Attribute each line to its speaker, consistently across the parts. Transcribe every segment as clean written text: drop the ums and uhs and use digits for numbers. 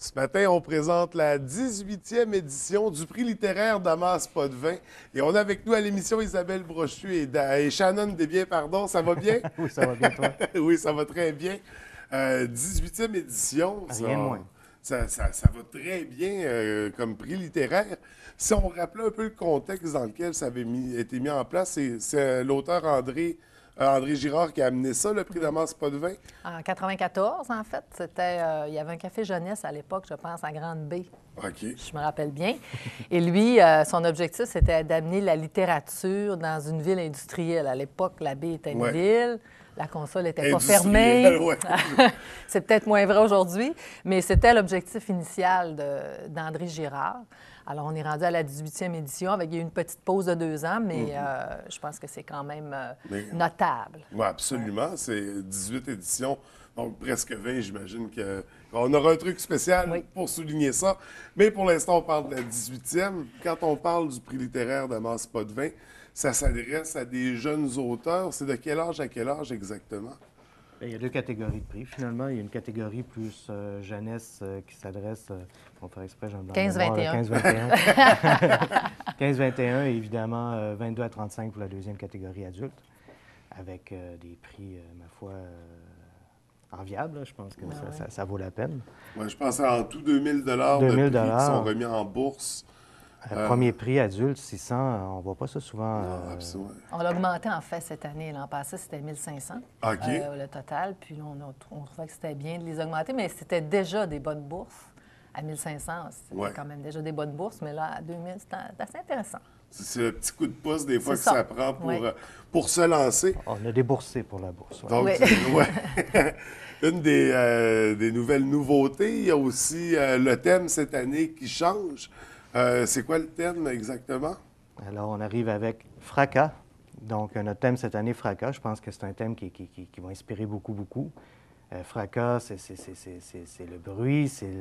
Speaker 1: Ce matin, on présente la 18e édition du prix littéraire Damas Potvin. Et on a avec nous à l'émission Isabelle Brochu et Shannon Desbiens, pardon. Ça va bien?
Speaker 2: Oui, ça va bien, toi?
Speaker 1: Oui, ça va très bien. 18e édition,
Speaker 2: Rien de moins.
Speaker 1: ça va très bien comme prix littéraire. Si on rappelait un peu le contexte dans lequel ça avait été mis en place, c'est l'auteur André Girard qui a amené ça, le prix Damas Potvin.
Speaker 3: En 94, en fait, il y avait un café jeunesse à l'époque, je pense, à Grande-Bay.
Speaker 1: OK.
Speaker 3: Je me rappelle bien. Et lui, son objectif, c'était d'amener la littérature dans une ville industrielle. À l'époque, la baie était une ville. La console n'était pas fermée.
Speaker 1: Ouais.
Speaker 3: C'est peut-être moins vrai aujourd'hui, mais c'était l'objectif initial d'André Girard. Alors, on est rendu à la 18e édition avec une petite pause de 2 ans, mais je pense que c'est quand même notable.
Speaker 1: Oui, absolument. C'est 18 éditions, donc presque 20, j'imagine qu'on aura un truc spécial pour souligner ça. Mais pour l'instant, on parle de la 18e. Quand on parle du prix littéraire Damas Potvin, ça s'adresse à des jeunes auteurs. C'est de quel âge à quel âge exactement?
Speaker 2: Bien, il y a 2 catégories de prix, finalement. Il y a une catégorie plus jeunesse qui s'adresse, on fait exprès, j'en ai
Speaker 3: 15-21.
Speaker 2: 15-21. 15-21 et évidemment 22 à 35 pour la deuxième catégorie adulte, avec des prix, ma foi, enviables. Là. Je pense que ça vaut la peine.
Speaker 1: Ouais, je pense à en tout 2000 de
Speaker 2: 2000
Speaker 1: prix qui sont remis en bourse.
Speaker 2: Premier prix adulte, 600, on ne voit pas ça souvent.
Speaker 1: Non, absolument.
Speaker 3: On l'a augmenté, en fait, cette année. L'an passé, c'était 1500 le total. Puis là, on trouvait que c'était bien de les augmenter, mais c'était déjà des bonnes bourses. À 1500, c'était quand même déjà des bonnes bourses, mais là, à 2000, c'était assez intéressant.
Speaker 1: C'est le petit coup de pouce, des fois, que ça prend pour se lancer.
Speaker 2: On a déboursé pour la bourse.
Speaker 1: Donc, une des nouvelles nouveautés, il y a aussi le thème cette année qui change. C'est quoi le thème exactement?
Speaker 2: Alors, on arrive avec Fracas. Donc, notre thème cette année, Fracas. Je pense que c'est un thème qui va inspirer beaucoup. Fracas, c'est le bruit, c'est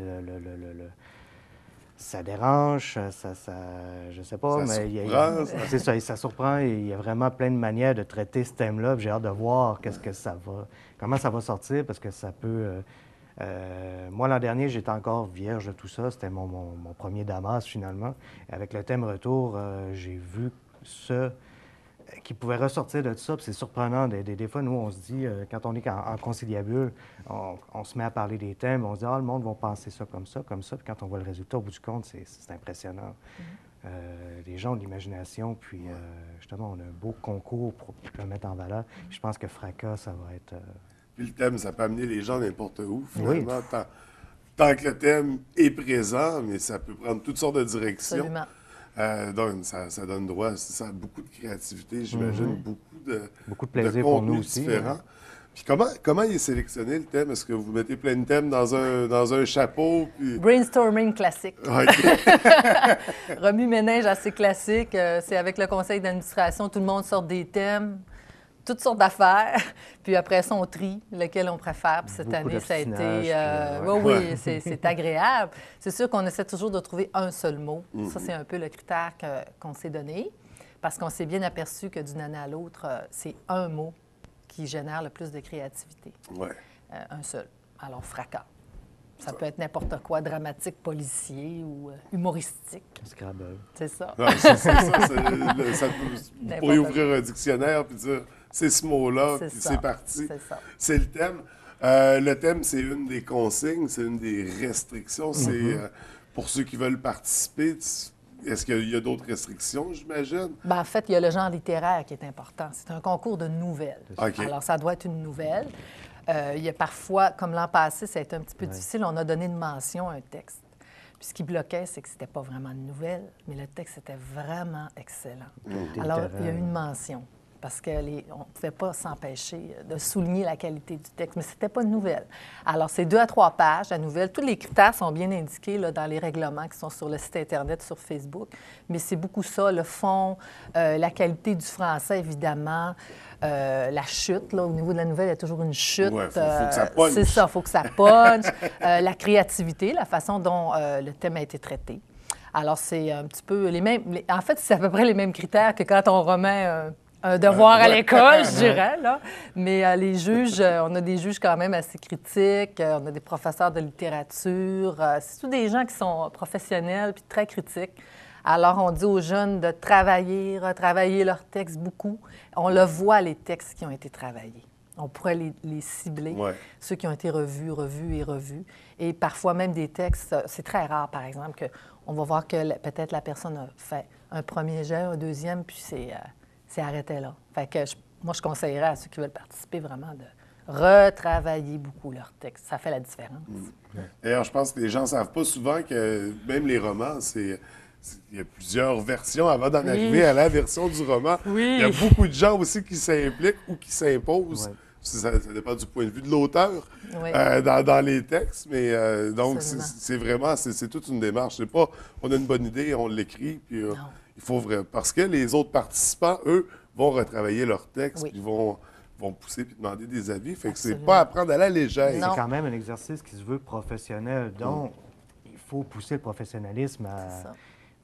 Speaker 2: ça dérange, je sais pas,
Speaker 1: ça
Speaker 2: mais c'est ça, ça surprend. Et il y a vraiment plein de manières de traiter ce thème-là. J'ai hâte de voir comment ça va sortir, parce que ça peut... moi, l'an dernier, j'étais encore vierge de tout ça. C'était mon premier Damas, finalement. Et avec le thème Retour, j'ai vu ce qui pouvait ressortir de tout ça. Puis c'est surprenant. Des fois, nous, on se dit, quand on est en conciliabule, on se met à parler des thèmes. On se dit, le monde va penser ça. Puis quand on voit le résultat, au bout du compte, c'est impressionnant. Les gens ont de l'imagination. Puis, justement, on a un beau concours pour le mettre en valeur. Puis je pense que Fracas, ça va être...
Speaker 1: Puis le thème, ça peut amener les gens n'importe où, finalement, tant que le thème est présent, mais ça peut prendre toutes sortes de directions.
Speaker 3: Absolument.
Speaker 1: Donc, ça donne droit à beaucoup de créativité, j'imagine,
Speaker 2: beaucoup de plaisir pour nous aussi.
Speaker 1: Différents. Puis comment il est sélectionné, le thème? Est-ce que vous mettez plein de thèmes dans un chapeau? Puis...
Speaker 3: Brainstorming classique.
Speaker 1: Okay.
Speaker 3: Remue-ménage assez classique. C'est avec le conseil d'administration, tout le monde sort des thèmes. Toutes sortes d'affaires. Puis après ça, on trie lequel on préfère. Puis cette année, ça a été... c'est agréable. C'est sûr qu'on essaie toujours de trouver un seul mot. Ça, c'est un peu le critère qu'on s'est donné. Parce qu'on s'est bien aperçu que d'une année à l'autre, c'est un mot qui génère le plus de créativité. Un seul. Alors, fracas. Ça peut être n'importe quoi, dramatique, policier ou humoristique.
Speaker 2: Scrabble.
Speaker 3: C'est ça.
Speaker 1: C'est ça. Vous pourriez ouvrir un dictionnaire puis dire... C'est ce mot-là, puis c'est parti.
Speaker 3: C'est ça.
Speaker 1: C'est le thème. Le thème, c'est une des consignes, c'est une des restrictions. C'est pour ceux qui veulent participer. Est-ce qu'il y a d'autres restrictions, j'imagine?
Speaker 3: Bien, en fait, il y a le genre littéraire qui est important. C'est un concours de nouvelles.
Speaker 1: Okay.
Speaker 3: Alors, ça doit être une nouvelle. Il y a parfois, comme l'an passé, ça a été un petit peu difficile, on a donné une mention à un texte. Puis ce qui bloquait, c'est que c'était pas vraiment une nouvelle, mais le texte était vraiment excellent. Alors, il y a eu une mention. Parce qu'on ne pouvait pas s'empêcher de souligner la qualité du texte. Mais ce n'était pas une nouvelle. Alors, c'est 2 à 3 pages, la nouvelle. Tous les critères sont bien indiqués là, dans les règlements qui sont sur le site Internet, sur Facebook. Mais c'est beaucoup ça, le fond, la qualité du français, évidemment, la chute. Là, au niveau de la nouvelle, il y a toujours une chute.
Speaker 1: Oui, faut que ça punch.
Speaker 3: C'est ça, il faut que ça punch. La créativité, la façon dont le thème a été traité. Alors, c'est un petit peu les mêmes... En fait, c'est à peu près les mêmes critères que quand on remet un devoir à l'école, je dirais, là. Mais les juges, on a des juges quand même assez critiques, on a des professeurs de littérature, c'est tous des gens qui sont professionnels puis très critiques. Alors, on dit aux jeunes de travailler, retravailler leurs textes beaucoup. On le voit, les textes qui ont été travaillés. On pourrait les cibler, ceux qui ont été revus et revus. Et parfois même des textes, c'est très rare, par exemple, qu'on va voir que peut-être la personne a fait un premier jet, un deuxième, puis c'est arrêté là. Fait que moi, je conseillerais à ceux qui veulent participer vraiment de retravailler beaucoup leurs textes. Ça fait la différence.
Speaker 1: D'ailleurs, je pense que les gens ne savent pas souvent que même les romans, il y a plusieurs versions avant d'en arriver à la version du roman.
Speaker 3: Oui.
Speaker 1: Il y a beaucoup de gens aussi qui s'impliquent ou qui s'imposent. Ouais. Ça dépend du point de vue de l'auteur dans les textes, mais donc c'est vraiment, c'est toute une démarche. C'est pas, on a une bonne idée, on l'écrit, puis il faut vraiment... Parce que les autres participants, eux, vont retravailler leurs textes, puis vont pousser puis demander des avis. Fait que c'est pas à prendre à la légère.
Speaker 2: C'est quand même un exercice qui se veut professionnel, donc il faut pousser le professionnalisme à...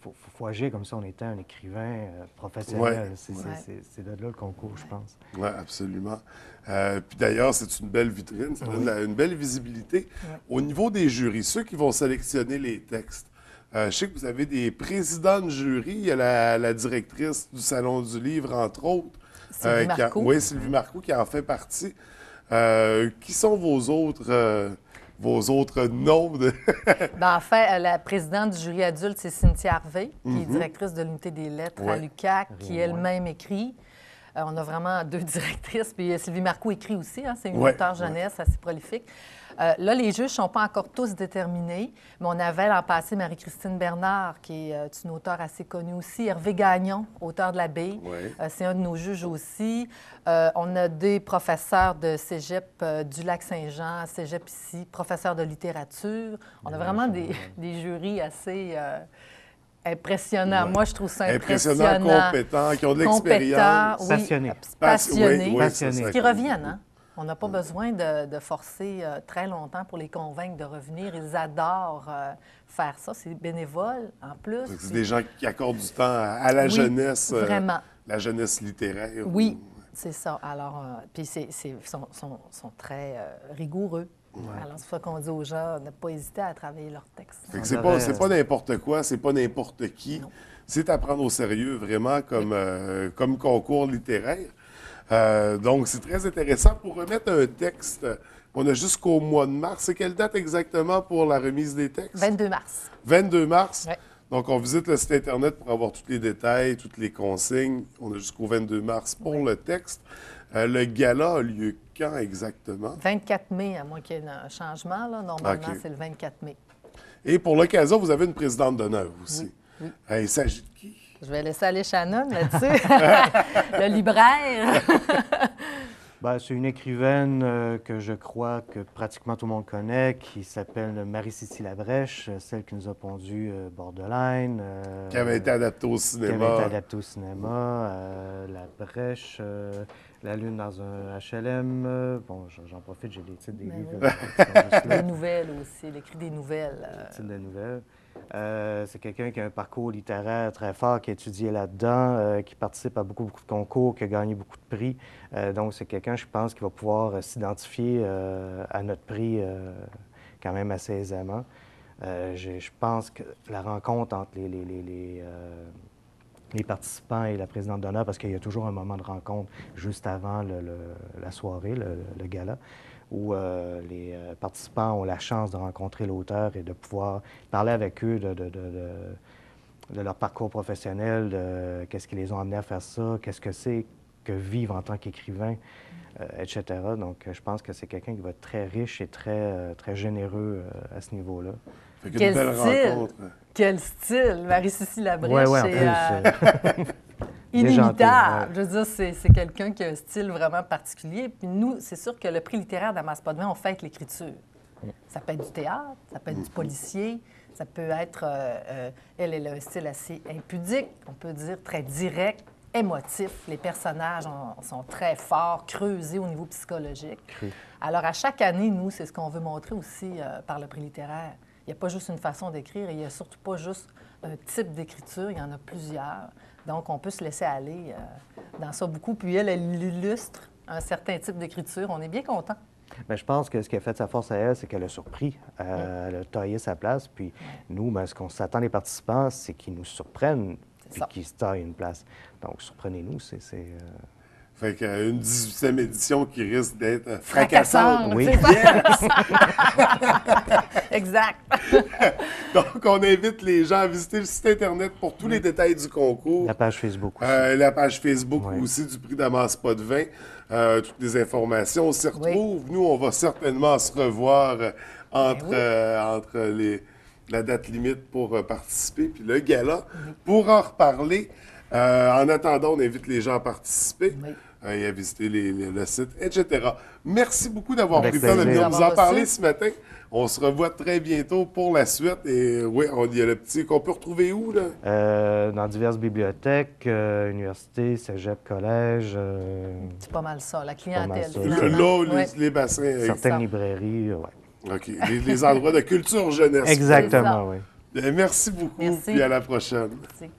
Speaker 2: Il faut agir comme si on était un écrivain professionnel. C'est de là le concours, je pense.
Speaker 1: Oui, absolument. Puis d'ailleurs, c'est une belle vitrine, ça donne une belle visibilité. Au niveau des jurys, ceux qui vont sélectionner les textes, je sais que vous avez des présidents de jury. Il y a la directrice du Salon du Livre, entre autres.
Speaker 3: Sylvie Marcoux.
Speaker 1: Oui, Sylvie Marcoux qui en fait partie. Qui sont vos autres noms?
Speaker 3: En fait, la présidente du jury adulte, c'est Cynthia Harvey, qui est directrice de l'unité des lettres à l'UQAC, qui elle-même écrit. On a vraiment deux directrices. Puis Sylvie Marcoux écrit aussi. Hein, c'est une auteure jeunesse assez prolifique. Là, les juges ne sont pas encore tous déterminés, mais on avait l'an passé Marie-Christine Bernard, qui est une auteure assez connue aussi. Hervé Gagnon, auteur de l'Abeille, c'est un de nos juges aussi. On a des professeurs de cégep du Lac-Saint-Jean, cégep ici, professeurs de littérature. On a vraiment des jurys assez... impressionnant. Moi, je trouve ça impressionnant.
Speaker 1: Compétents, qui ont de l'expérience.
Speaker 2: Passionnés.
Speaker 3: Passionnés. Qui reviennent, hein? On n'a pas besoin de forcer très longtemps pour les convaincre de revenir. Ils adorent faire ça. C'est bénévole, en plus.
Speaker 1: C'est des gens qui accordent du temps à la jeunesse.
Speaker 3: Vraiment.
Speaker 1: La jeunesse littéraire.
Speaker 3: Oui, c'est ça. Alors, puis ils sont très rigoureux. Alors, c'est ça qu'on dit aux gens, ne pas hésiter à travailler leurs textes.
Speaker 1: C'est pas n'importe quoi, c'est pas n'importe qui. C'est à prendre au sérieux, vraiment, comme concours littéraire. Donc, c'est très intéressant. Pour remettre un texte, on a jusqu'au mois de mars. C'est quelle date exactement pour la remise des textes?
Speaker 3: 22 mars.
Speaker 1: 22 mars?
Speaker 3: Oui.
Speaker 1: Donc, on visite le site Internet pour avoir tous les détails, toutes les consignes. On a jusqu'au 22 mars pour le texte. Le gala a lieu quand exactement?
Speaker 3: 24 mai, à moins qu'il y ait un changement. Là. Normalement, c'est le 24 mai.
Speaker 1: Et pour l'occasion, vous avez une présidente d'honneur aussi.
Speaker 3: Oui.
Speaker 1: Il s'agit de qui?
Speaker 3: Je vais laisser aller Shannon là-dessus. Le libraire.
Speaker 2: C'est une écrivaine que je crois que pratiquement tout le monde connaît, qui s'appelle Marie-Cécile Labrèche, celle qui nous a pondu Borderline.
Speaker 1: Qui avait été adaptée au cinéma.
Speaker 2: Labrèche, La Lune dans un HLM. J'en profite, j'ai les titres des livres.
Speaker 3: Des nouvelles aussi, elle écrit des nouvelles.
Speaker 2: Les titres de nouvelles. C'est quelqu'un qui a un parcours littéraire très fort, qui a étudié là-dedans, qui participe à beaucoup de concours, qui a gagné beaucoup de prix. Donc, c'est quelqu'un, je pense, qui va pouvoir s'identifier à notre prix quand même assez aisément. Je pense que la rencontre entre les participants et la présidente d'honneur, parce qu'il y a toujours un moment de rencontre juste avant la soirée, le gala, où les participants ont la chance de rencontrer l'auteur et de pouvoir parler avec eux de leur parcours professionnel, de qu'est-ce qui les ont amenés à faire ça, qu'est-ce que c'est que vivre en tant qu'écrivain, etc. Donc, je pense que c'est quelqu'un qui va être très riche et très généreux à ce niveau-là.
Speaker 1: Quel belle rencontre.
Speaker 3: Quel style! Marie-Cécile Labrèche,
Speaker 2: c'est
Speaker 3: inimitable. Je veux dire, c'est quelqu'un qui a un style vraiment particulier. Puis nous, c'est sûr que le prix littéraire d'Amas-Potvin, on fête l'écriture. Ça peut être du théâtre, ça peut être du policier, ça peut être... elle a un style assez impudique, on peut dire très direct, émotif. Les personnages sont très forts, creusés au niveau psychologique. Alors, à chaque année, nous, c'est ce qu'on veut montrer aussi par le prix littéraire. n'y a pas juste une façon d'écrire, et il n'y a surtout pas juste un type d'écriture, il y en a plusieurs. Donc, on peut se laisser aller dans ça beaucoup. Puis elle illustre un certain type d'écriture. On est bien content.
Speaker 2: Bien, je pense que ce qui a fait sa force à elle, c'est qu'elle a surpris. Elle a taillé sa place. Puis nous, bien, ce qu'on s'attend des participants, c'est qu'ils nous surprennent puis qu'ils se taillent une place. Donc, surprenez-nous,
Speaker 1: Fait qu'une 18e édition qui risque d'être fracassante.
Speaker 2: Oui.
Speaker 3: Exact.
Speaker 1: Donc, on invite les gens à visiter le site Internet pour tous les détails du concours.
Speaker 2: La page Facebook aussi.
Speaker 1: La page Facebook aussi du prix Damas Pas de vin. Toutes les informations s'y retrouvent. Nous, on va certainement se revoir entre la date limite pour participer puis le gala. Pour en reparler, en attendant, on invite les gens à participer. Et à visiter le site, etc. Merci beaucoup d'avoir pris le temps de venir nous en parler ce matin. On se revoit très bientôt pour la suite. Et oui, il y a le petit qu'on peut retrouver où, là?
Speaker 2: Dans diverses bibliothèques, universités, cégep, collèges.
Speaker 3: C'est pas mal ça, la clientèle.
Speaker 1: Là, les bassins.
Speaker 2: Certaines librairies, oui.
Speaker 1: OK. Les endroits de culture jeunesse.
Speaker 2: Exactement, oui.
Speaker 1: Merci beaucoup. Merci. Puis à la prochaine.
Speaker 3: Merci.